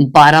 12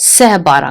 12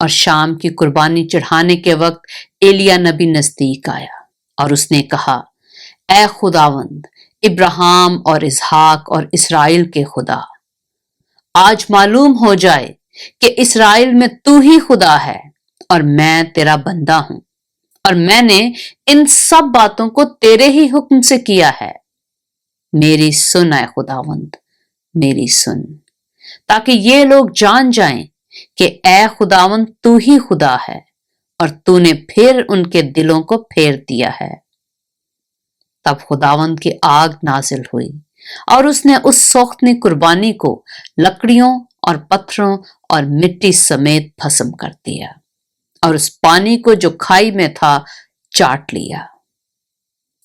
اور شام کی قربانی چڑھانے کے وقت ایلیا نبی نزدیک آیا اور اس نے کہا، اے خداوند ابراہیم اور اسحاق اور اسرائیل کے خدا، آج معلوم ہو جائے کہ اسرائیل میں تو ہی خدا ہے اور میں تیرا بندہ ہوں، اور میں نے ان سب باتوں کو تیرے ہی حکم سے کیا ہے۔ میری سن اے خداوند، میری سن، تاکہ یہ لوگ جان جائیں کہ اے خداوند تو ہی خدا ہے اور تو نے پھر ان کے دلوں کو پھیر دیا ہے۔ تب خداوند کی آگ نازل ہوئی اور اس نے اس سوختنی قربانی کو لکڑیوں اور پتھروں اور مٹی سمیت بھسم کر دیا، اور اس پانی کو جو کھائی میں تھا چاٹ لیا۔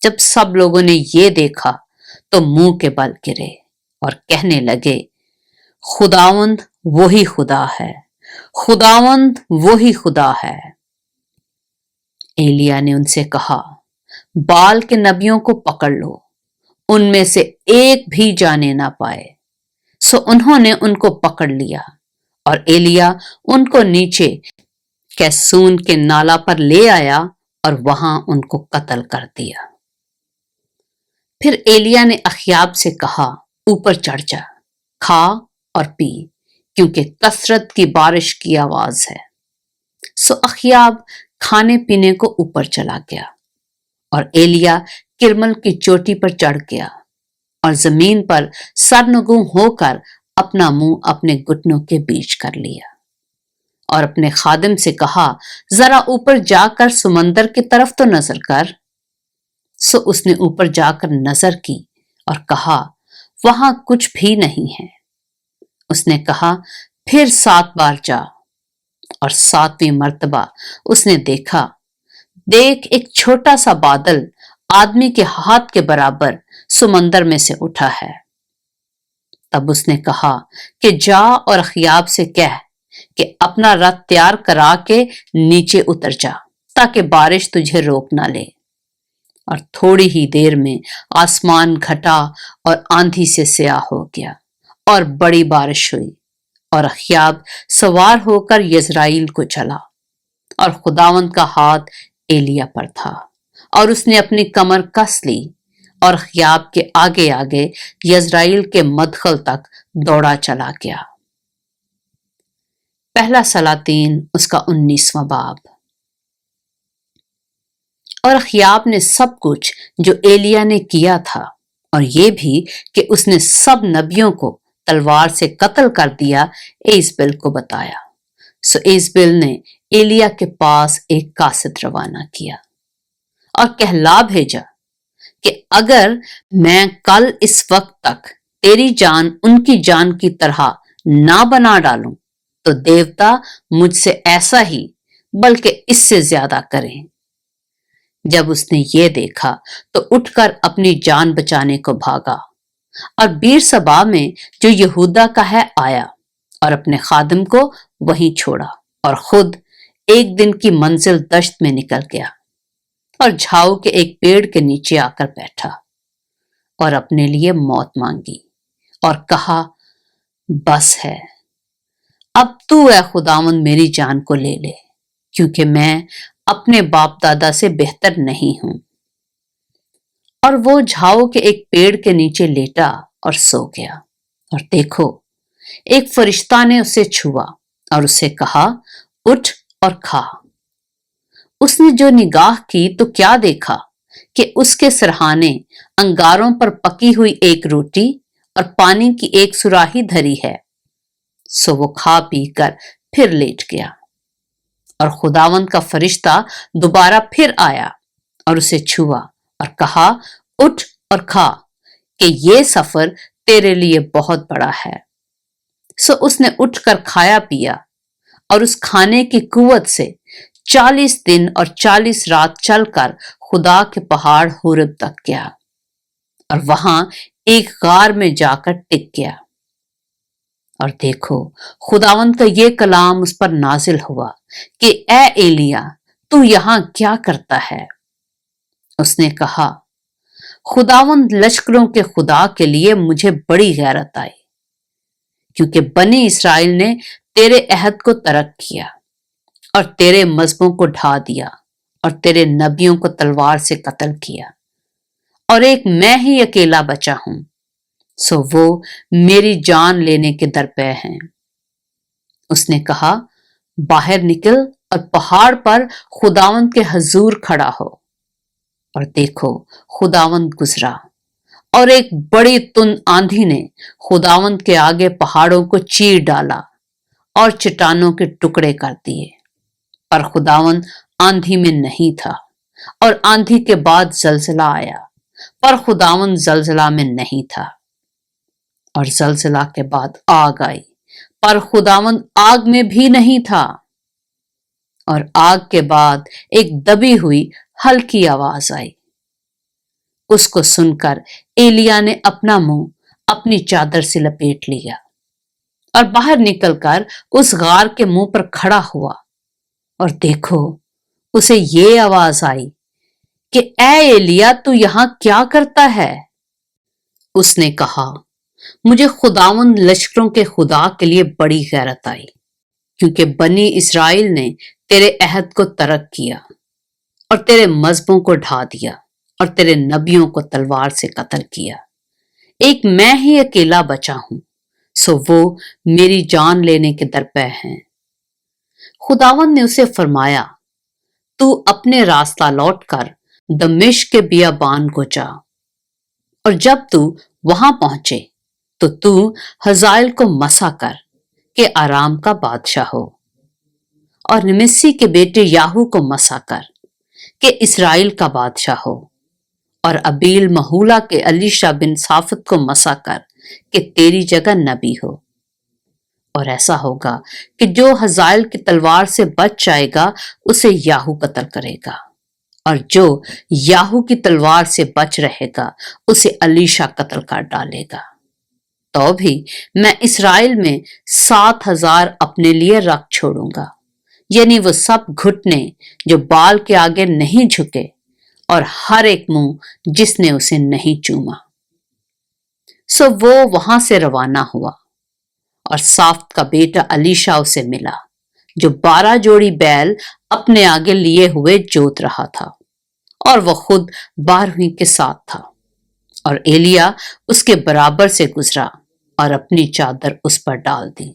جب سب لوگوں نے یہ دیکھا تو منہ کے بل گرے اور کہنے لگے، خداوند وہی خدا ہے، خداوند وہی خدا ہے۔ ایلیا نے ان سے کہا، بال کے نبیوں کو پکڑ لو، ان میں سے ایک بھی جانے نہ پائے۔ سو انہوں نے ان کو پکڑ لیا اور ایلیا ان کو نیچے کیسون کے نالا پر لے آیا اور وہاں ان کو قتل کر دیا۔ پھر ایلیا نے اخیاب سے کہا، اوپر چڑھ جا، کھا اور پی، کیونکہ کثرت کی بارش کی آواز ہے۔ سو اخیاب کھانے پینے کو اوپر چلا گیا، اور ایلیا کرمل کی چوٹی پر چڑھ گیا اور زمین پر سرنگوں ہو کر اپنا منہ اپنے گھٹنوں کے بیچ کر لیا، اور اپنے خادم سے کہا، ذرا اوپر جا کر سمندر کی طرف تو نظر کر۔ سو اس نے اوپر جا کر نظر کی اور کہا، وہاں کچھ بھی نہیں ہے۔ اس نے کہا، پھر 7 بار جا، اور 7ویں مرتبہ اس نے دیکھا، دیکھ ایک چھوٹا سا بادل آدمی کے ہاتھ کے برابر سمندر میں سے اٹھا ہے۔ تب اس نے کہا کہ جا اور اخیاب سے کہہ کہ اپنا رتھ تیار کرا کے نیچے اتر جا، تاکہ بارش تجھے روک نہ لے۔ اور تھوڑی ہی دیر میں آسمان گھٹا اور آندھی سے سیاہ ہو گیا اور بڑی بارش ہوئی، اور اخیاب سوار ہو کر یزرائیل کو چلا، اور خداوند کا ہاتھ ایلیا پر تھا، اور اس نے اپنی کمر کس لی اور اخیاب کے آگے آگے یزرائیل کے مدخل تک دوڑا چلا گیا۔ پہلا سلاطین اس کا 19واں باب۔ اور اخیاب نے سب کچھ جو ایلیا نے کیا تھا، اور یہ بھی کہ اس نے سب نبیوں کو تلوار سے قتل کر دیا، ایزبل کو بتایا۔ سو ایزبل نے ایلیا کے پاس ایک قاصد روانہ کیا اور کہلا بھیجا کہ اگر میں کل اس وقت تک تیری جان ان کی جان کی طرح نہ بنا ڈالوں تو دیوتا مجھ سے ایسا ہی بلکہ اس سے زیادہ کریں۔ جب اس نے یہ دیکھا تو اٹھ کر اپنی جان بچانے کو بھاگا، اور بیر سبا میں جو یہودا کا ہے آیا اور اپنے خادم کو وہیں چھوڑا، اور خود ایک دن کی منزل دشت میں نکل گیا اور جھاؤ کے ایک پیڑ کے نیچے آ کر بیٹھا اور اپنے لیے موت مانگی اور کہا، بس ہے، اب تو اے خداوند میری جان کو لے لے، کیونکہ میں اپنے باپ دادا سے بہتر نہیں ہوں۔ اور وہ جھاؤ کے ایک پیڑ کے نیچے لیٹا اور سو گیا، اور دیکھو ایک فرشتہ نے اسے چھوا اور اسے کہا، اٹھ اور کھا۔ اس نے جو نگاہ کی تو کیا دیکھا کہ اس کے سرہانے انگاروں پر پکی ہوئی ایک روٹی اور پانی کی ایک سراہی دھری ہے۔ سو وہ کھا پی کر پھر لیٹ گیا، اور خداوند کا فرشتہ دوبارہ پھر آیا اور اسے چھوا اور کہا، اٹھ اور کھا، کہ یہ سفر تیرے لیے بہت بڑا ہے۔ سو اس نے اٹھ کر کھایا پیا، اور اس کھانے کی قوت سے 40 دن اور 40 رات چل کر خدا کے پہاڑ حورب تک گیا، اور وہاں ایک غار میں جا کر ٹک گیا۔ اور دیکھو خداوند کا یہ کلام اس پر نازل ہوا کہ اے ایلیا، تو یہاں کیا کرتا ہے؟ اس نے کہا، خداوند لشکروں کے خدا کے لیے مجھے بڑی غیرت آئی، کیونکہ بنی اسرائیل نے تیرے عہد کو ترک کیا، اور تیرے مذہبوں کو ڈھا دیا اور تیرے نبیوں کو تلوار سے قتل کیا، اور ایک میں ہی اکیلا بچا ہوں، سو وہ میری جان لینے کے درپے ہیں۔ اس نے کہا، باہر نکل اور پہاڑ پر خداوند کے حضور کھڑا ہو۔ اور دیکھو خداوند گزرا، اور ایک بڑی تند آندھی نے خداوند کے آگے پہاڑوں کو چیر ڈالا اور چٹانوں کے ٹکڑے کر دیے، پر خداوند آندھی میں نہیں تھا۔ اور آندھی کے بعد زلزلہ آیا، پر خداوند زلزلہ میں نہیں تھا۔ اور زلزلہ کے بعد آگ آئی، پر خداوند آگ میں بھی نہیں تھا۔ اور آگ کے بعد ایک دبی ہوئی ہلکی آواز آئی۔ اس کو سن کر ایلیا نے اپنا منہ اپنی چادر سے لپیٹ لیا اور باہر نکل کر اس غار کے منہ پر کھڑا ہوا۔ اور دیکھو اسے یہ آواز آئی کہ اے ایلیا، تو یہاں کیا کرتا ہے؟ اس نے کہا، مجھے خداوند لشکروں کے خدا کے لیے بڑی غیرت آئی، کیونکہ بنی اسرائیل نے تیرے عہد کو ترک کیا اور تیرے مذہبوں کو ڈھا دیا اور تیرے نبیوں کو تلوار سے قتل کیا۔ ایک میں ہی اکیلا بچا ہوں، سو وہ میری جان لینے کے درپے ہیں۔ خداوند نے اسے فرمایا، تو اپنے راستہ لوٹ کر دمشق کے بیابان کو جا، اور جب تو وہاں پہنچے تو حزائیل کو مسا کر کہ آرام کا بادشاہ ہو، اور نمسی کے بیٹے یاہو کو مسا کر کہ اسرائیل کا بادشاہ ہو، اور ابیل محولہ کے الیشا بن صافت کو مسا کر کہ تیری جگہ نبی ہو۔ اور ایسا ہوگا کہ جو حزائیل کی تلوار سے بچ جائے گا اسے یاہو قتل کرے گا، اور جو یاہو کی تلوار سے بچ رہے گا اسے الیشا قتل کر ڈالے گا۔ تو بھی میں اسرائیل میں 7,000 اپنے لیے رکھ چھوڑوں گا، یعنی وہ سب گھٹنے جو بال کے آگے نہیں جھکے، اور ہر ایک منہ جس نے اسے نہیں چوما۔ سو وہ وہاں سے روانہ ہوا، اور صافت کا بیٹا الیشا اسے ملا، جو 12 جوڑی بیل اپنے آگے لیے ہوئے جوت رہا تھا، اور وہ خود 12ویں کے ساتھ تھا۔ اور ایلیا اس کے برابر سے گزرا اور اپنی چادر اس پر ڈال دی۔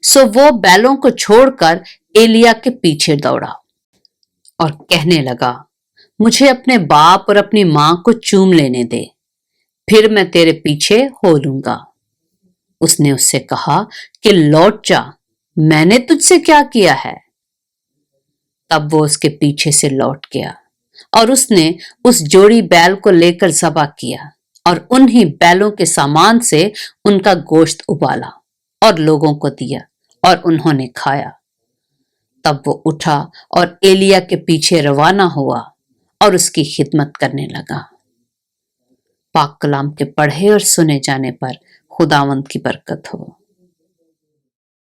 سو وہ بیلوں کو چھوڑ کر ایلیا کے پیچھے دوڑا اور کہنے لگا، مجھے اپنے باپ اور اپنی ماں کو چوم لینے دے، پھر میں تیرے پیچھے ہو لوں گا۔ اس نے اس سے کہا کہ لوٹ جا، میں نے تجھ سے کیا کیا ہے؟ تب وہ اس کے پیچھے سے لوٹ گیا، اور اس نے اس جوڑی بیل کو لے کر ذبح کیا، اور انہی بیلوں کے سامان سے ان کا گوشت ابالا اور لوگوں کو دیا، اور انہوں نے کھایا۔ تب وہ اٹھا اور ایلیا کے پیچھے روانہ ہوا اور اس کی خدمت کرنے لگا۔ پاک کلام کے پڑھے اور سنے جانے پر خداوند کی برکت ہو۔